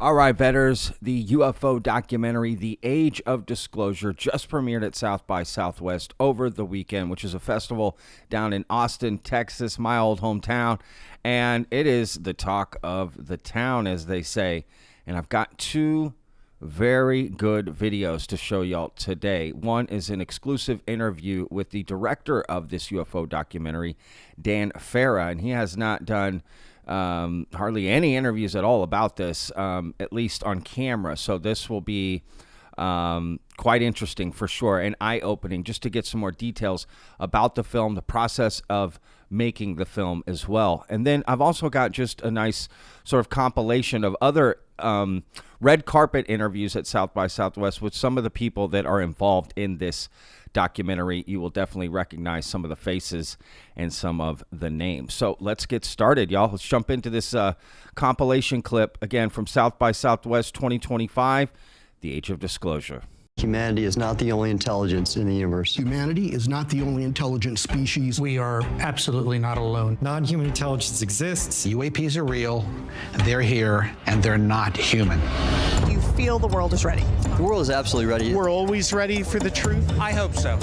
All right, Vetters, the UFO documentary, The Age of Disclosure, just premiered at South by Southwest over the weekend, which is a festival down in Austin, Texas, my old hometown. And it is the talk of the town, as they say. And I've got two very good videos to show y'all today. One is an exclusive interview with the director of this UFO documentary, Dan Farah, and he has not done hardly any interviews at all about this, at least on camera. So this will be quite interesting for sure, and eye-opening, just to get some more details about the film, the process of making the film as well. And then I've also got just a nice sort of compilation of other red carpet interviews at South by Southwest with some of the people that are involved in this documentary. You will definitely recognize some of the faces and some of the names. So let's get started, y'all. Let's jump into this compilation clip, again, from South by Southwest 2025, The Age of Disclosure. Humanity is not the only intelligence in the universe. Humanity is not the only intelligent species. We are absolutely not alone. Non-human intelligence exists. UAPs are real, they're here, and they're not human. Do you feel the world is ready? The world is absolutely ready. We're always ready for the truth. I hope so.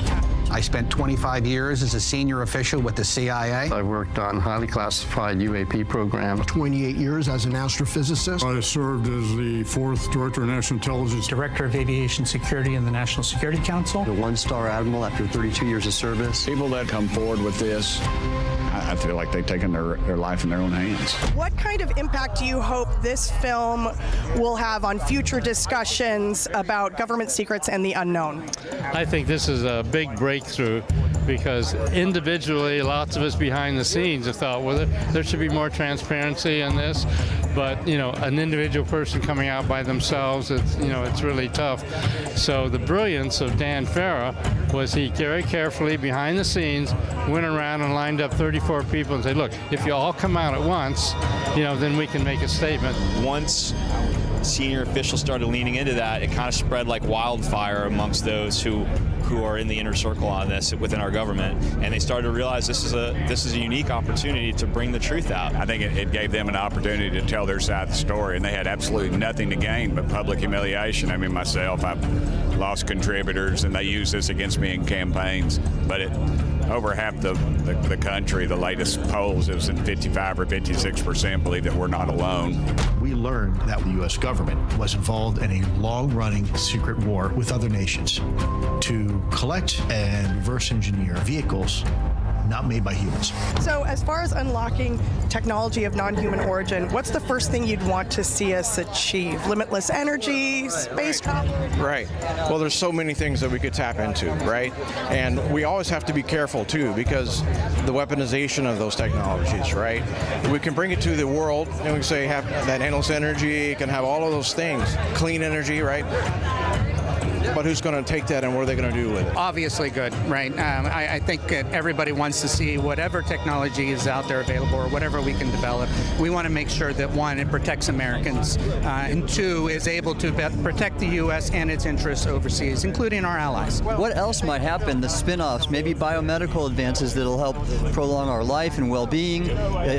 I spent 25 years as a senior official with the CIA. I worked on highly classified UAP programs. 28 years as an astrophysicist. I served as the 4th Director of National Intelligence. Director of Aviation Security in the National Security Council. A one-star admiral after 32 years of service. People that come forward with this, I feel like they've taken their life in their own hands. What kind of impact do you hope this film will have on future discussions about government secrets and the unknown? I think this is a big breakthrough because individually, lots of us behind the scenes have thought, well, there should be more transparency in this. But, you know, an individual person coming out by themselves, it's really tough. So the brilliance of Dan Farah was he very carefully behind the scenes went around and lined up 34 people and said, look, if you all come out at once, then we can make a statement. Once senior officials started leaning into that, it kind of spread like wildfire amongst those who are in the inner circle on this within our government, and they started to realize this is a unique opportunity to bring the truth out. I think it gave them an opportunity to tell their side of the story, and they had absolutely nothing to gain but public humiliation. I mean, myself, I've lost contributors, and they use this against me in campaigns, but over half the country, the latest polls, it was in 55 or 56% believe that we're not alone. We learned that the U.S. government was involved in a long-running secret war with other nations to collect and reverse engineer vehicles not made by humans. So as far as unlocking technology of non-human origin, what's the first thing you'd want to see us achieve? Limitless energy, space travel? Right. Well, there's so many things that we could tap into, right? And we always have to be careful, too, because the weaponization of those technologies, right? We can bring it to the world, and we can say have that endless energy, it can have all of those things. Clean energy, right? But who's going to take that and what are they going to do with it? Obviously good, right? I think that everybody wants to see whatever technology is out there available or whatever we can develop. We want to make sure that, one, it protects Americans, and two, is able to protect the U.S. and its interests overseas, including our allies. What else might happen? The spin-offs, maybe biomedical advances that'll help prolong our life and well-being.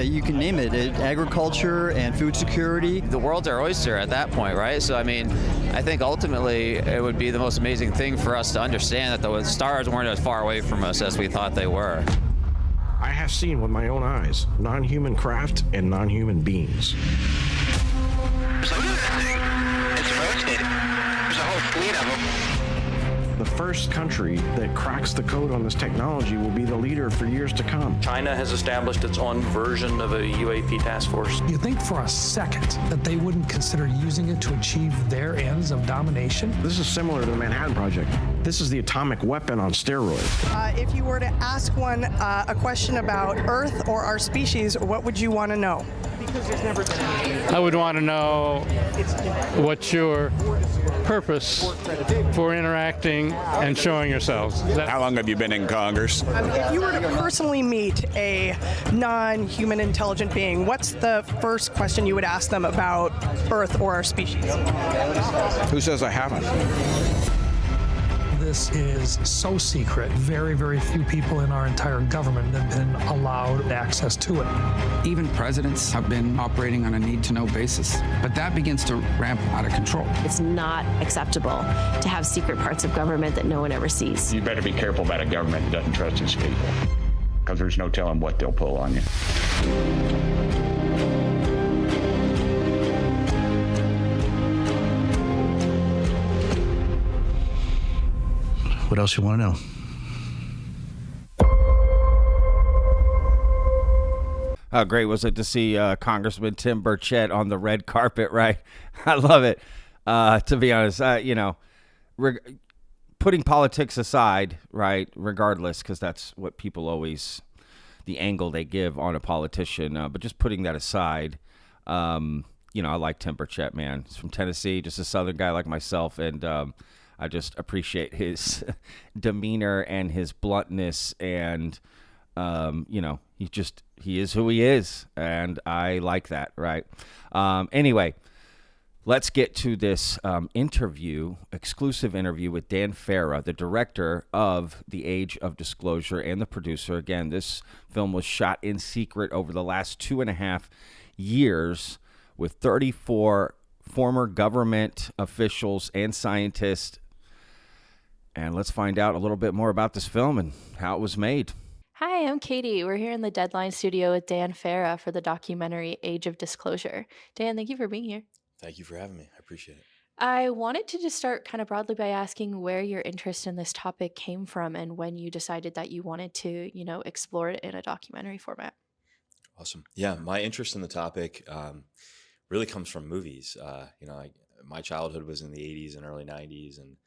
You can name it. Agriculture and food security. The world's our oyster at that point, right? So, I mean, I think ultimately it would be the most amazing thing for us to understand that the stars weren't as far away from us as we thought they were. I have seen with my own eyes non-human craft and non-human beings. So look at that thing. It's rotating. There's a whole fleet of them. The first country that cracks the code on this technology will be the leader for years to come. China has established its own version of a UAP task force. You think for a second that they wouldn't consider using it to achieve their ends of domination? This is similar to the Manhattan Project. This is the atomic weapon on steroids. If you were to ask one a question about Earth or our species, what would you want to know? Because there's never been anything. I would want to know what's your purpose for interacting and showing yourselves. How long have you been in Congress? If you were to personally meet a non-human intelligent being, what's the first question you would ask them about Earth or our species? Who says I haven't? this is so secret. Very, very few people in our entire government have been allowed access to it. Even presidents have been operating on a need-to-know basis, but that begins to ramp out of control. It's not acceptable to have secret parts of government that no one ever sees. You better be careful about a government that doesn't trust its people, because there's no telling what they'll pull on you. What else you want to know? How great was it to see Congressman Tim Burchett on the red carpet, right? I love it. To be honest, putting politics aside, right, regardless, because that's what people always, the angle they give on a politician, but just putting that aside, I like Tim Burchett, man. He's from Tennessee, just a Southern guy like myself, and I just appreciate his demeanor and his bluntness, and he is who he is, and I like that, right? Anyway, let's get to this exclusive interview with Dan Farah, the director of The Age of Disclosure and the producer. Again, this film was shot in secret over the last 2.5 years with 34 former government officials and scientists. And let's find out a little bit more about this film and how it was made. Hi, I'm Katie. We're here in the Deadline studio with Dan Farah for the documentary Age of Disclosure. Dan, thank you for being here. Thank you for having me. I appreciate it. I wanted to just start kind of broadly by asking where your interest in this topic came from and when you decided that you wanted to, explore it in a documentary format. Awesome. Yeah, my interest in the topic really comes from movies. My childhood was in the 80s and early 90s, and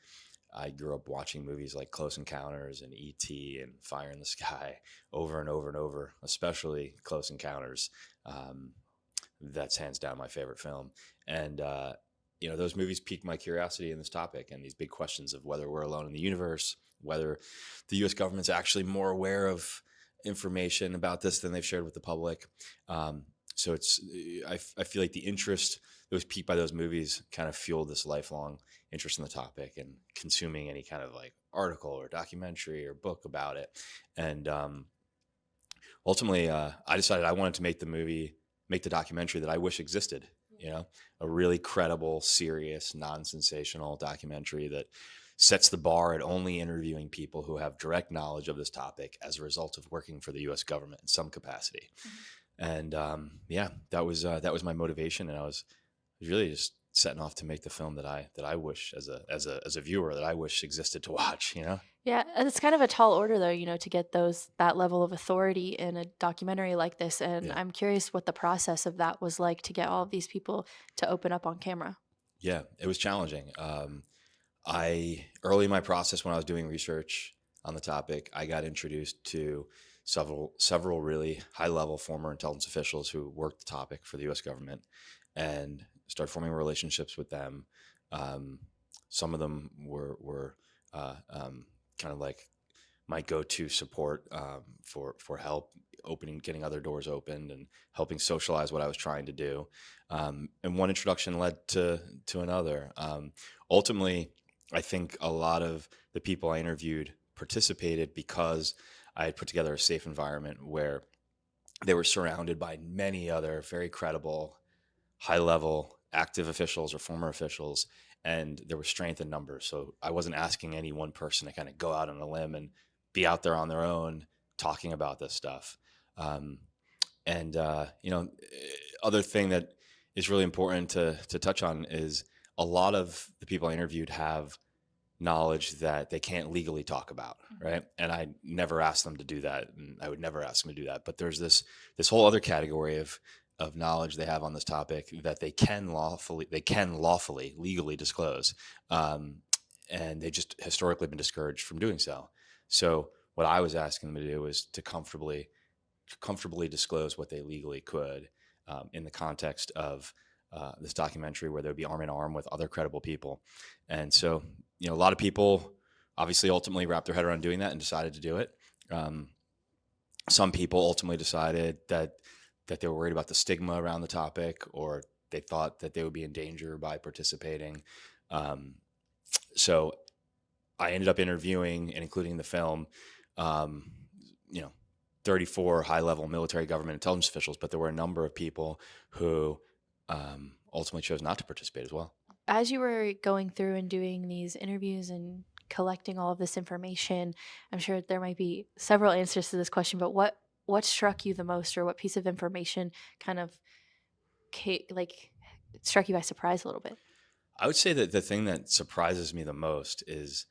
I grew up watching movies like Close Encounters and E.T. and Fire in the Sky over and over and over, especially Close Encounters. That's hands down my favorite film. And, those movies piqued my curiosity in this topic and these big questions of whether we're alone in the universe, whether the U.S. government's actually more aware of information about this than they've shared with the public. So I feel like the interest that was piqued by those movies kind of fueled this lifelong interest in the topic and consuming any kind of like article or documentary or book about it. And ultimately, I decided I wanted to make the documentary that I wish existed, a really credible, serious, non-sensational documentary that sets the bar at only interviewing people who have direct knowledge of this topic as a result of working for the U.S. government in some capacity. Mm-hmm. And that was my motivation, and I was really just setting off to make the film that I wish as a viewer that I wish existed to watch. Yeah, it's kind of a tall order though, to get that level of authority in a documentary like this, and yeah. I'm curious what the process of that was like to get all of these people to open up on camera. Yeah, it was challenging. Early in my process, when I was doing research on the topic, I got introduced to several really high-level former intelligence officials who worked the topic for the U.S. government, and started forming relationships with them. Some of them were kind of like my go-to support for help getting other doors opened and helping socialize what I was trying to do. And one introduction led to another. Ultimately, I think a lot of the people I interviewed participated because I had put together a safe environment where they were surrounded by many other very credible, high-level active officials or former officials, and there was strength in numbers. So I wasn't asking any one person to kind of go out on a limb and be out there on their own talking about this stuff. Other thing that is really important to touch on is a lot of the people I interviewed have knowledge that they can't legally talk about, right? And I never asked them to do that, and I would never ask them to do that. But there's this whole other category of knowledge they have on this topic that they can lawfully, legally disclose, and they just historically been discouraged from doing so. So what I was asking them to do was to comfortably disclose what they legally could in the context of this documentary, where they would be arm in arm with other credible people. And so, a lot of people obviously ultimately wrapped their head around doing that and decided to do it. Some people ultimately decided that they were worried about the stigma around the topic, or they thought that they would be in danger by participating. So I ended up interviewing and including in the film, 34 high-level military government intelligence officials, but there were a number of people who ultimately chose not to participate as well. As you were going through and doing these interviews and collecting all of this information, I'm sure there might be several answers to this question, but what struck you the most, or what piece of information kind of struck you by surprise a little bit? I would say that the thing that surprises me the most is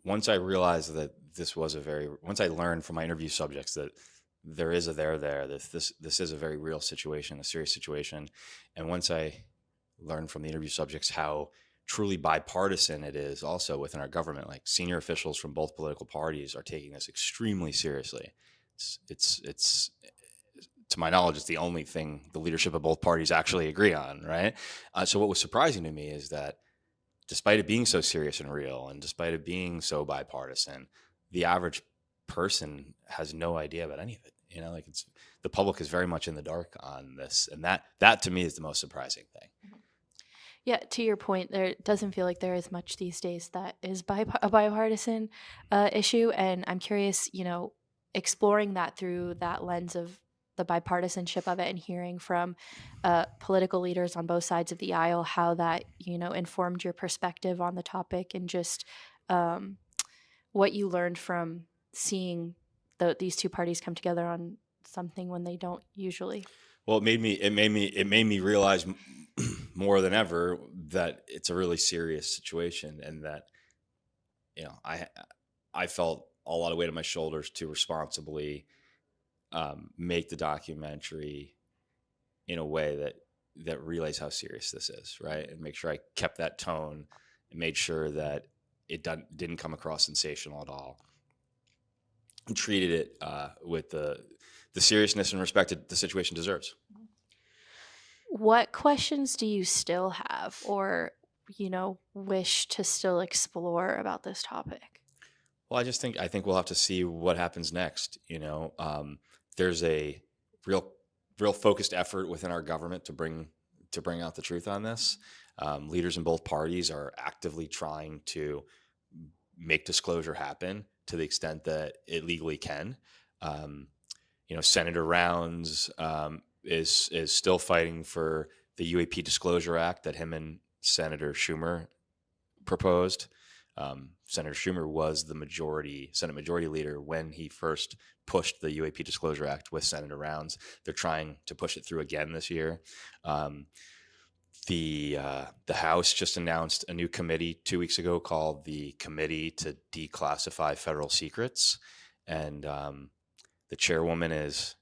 once I realized that once I learned from my interview subjects that there is a there, that this is a very real situation, a serious situation. And once I learned from the interview subjects how truly bipartisan it is also within our government, like senior officials from both political parties are taking this extremely seriously. It's to my knowledge, it's the only thing the leadership of both parties actually agree on, right? So what was surprising to me is that despite it being so serious and real, and despite it being so bipartisan, the average person has no idea about any of it. The public is very much in the dark on this, and that to me is the most surprising thing. Yeah, to your point, there doesn't feel like there is much these days that is a bipartisan issue, and I'm curious, exploring that through that lens of the bipartisanship of it and hearing from political leaders on both sides of the aisle how that informed your perspective on the topic, and just what you learned from seeing these two parties come together on something when they don't usually. Well, it made me realize more than ever that it's a really serious situation, and that I felt a lot of weight on my shoulders to responsibly make the documentary in a way that relays how serious this is, right? And make sure I kept that tone and made sure that it didn't come across sensational at all, and treated it with the seriousness and respect that the situation deserves. What questions do you still have, or wish to still explore about this topic? Well, I think we'll have to see what happens next. There's a real focused effort within our government to bring out the truth on this. Leaders in both parties are actively trying to make disclosure happen to the extent that it legally can. Senator Rounds is still fighting for the UAP Disclosure Act that him and Senator Schumer proposed. Senator Schumer was the Senate Majority Leader when he first pushed the UAP Disclosure Act with Senator Rounds. They're trying to push it through again this year. The House just announced a new committee 2 weeks ago called the Committee to Declassify Federal Secrets, and the chairwoman is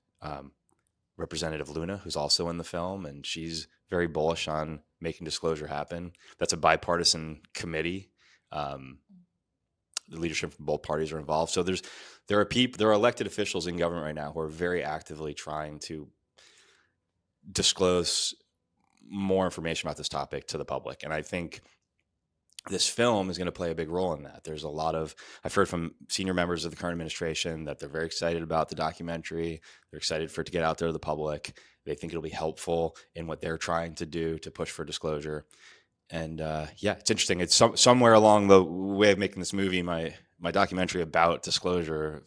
Representative Luna, who's also in the film, and she's very bullish on making disclosure happen. That's a bipartisan committee. The leadership from both parties are involved. So there are elected officials in government right now who are very actively trying to disclose more information about this topic to the public. And I think this film is going to play a big role in that. I've heard from senior members of the current administration that they're very excited about the documentary. They're excited for it to get out there to the public. They think it'll be helpful in what they're trying to do to push for disclosure. And it's interesting. It's somewhere along the way of making this movie, my documentary about disclosure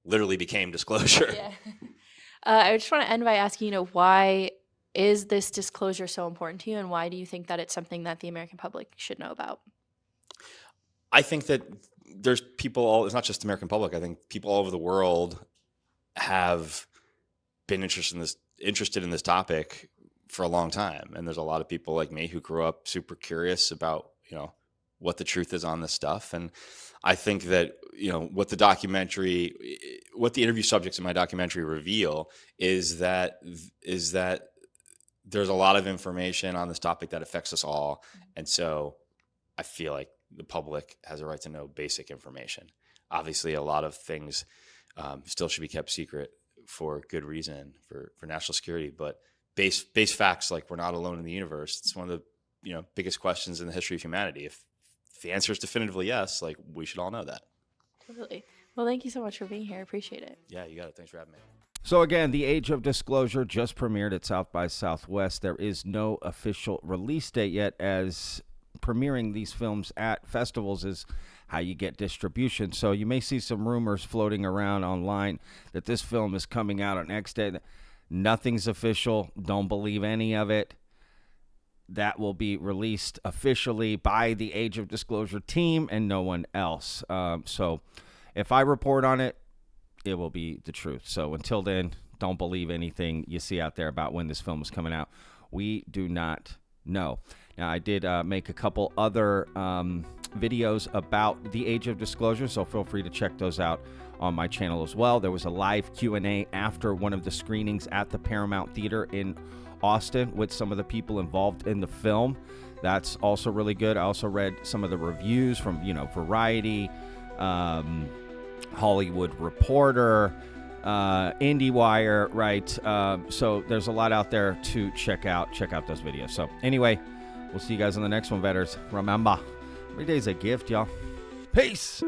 literally became disclosure. Yeah. I just want to end by asking, why is this disclosure so important to you, and why do you think that it's something that the American public should know about? I think that there's people it's not just the American public. I think people all over the world have been interested in this topic for a long time. And there's a lot of people like me who grew up super curious about, what the truth is on this stuff. And I think that, what the interview subjects in my documentary reveal is that there's a lot of information on this topic that affects us all. And so I feel like the public has a right to know basic information. Obviously, a lot of things still should be kept secret for good reason, for national security. But base facts, like we're not alone in the universe, it's one of the biggest questions in the history of humanity. If the answer is definitively yes, like we should all know that. Totally. Well, thank you so much for being here. I appreciate it. Yeah, you got it. Thanks for having me. So again, The Age of Disclosure just premiered at South by Southwest. There is no official release date yet, as premiering these films at festivals is how you get distribution. So you may see some rumors floating around online that this film is coming out on X day. Nothing's official. Don't believe any of it. That will be released officially by the Age of Disclosure team and no one else. So if I report on it, it will be the truth. So until then, don't believe anything you see out there about when this film is coming out. We do not know. Now, I did make a couple other videos about the Age of Disclosure, so feel free to check those out on my channel as well. There was a live Q&A after one of the screenings at the Paramount Theater in Austin with some of the people involved in the film. That's also really good. I also read some of the reviews from, Variety, Hollywood Reporter, IndieWire, right? So there's a lot out there to check out those videos. So anyway, we'll see you guys on the next one, vetters. Remember, every day's a gift, y'all. Peace.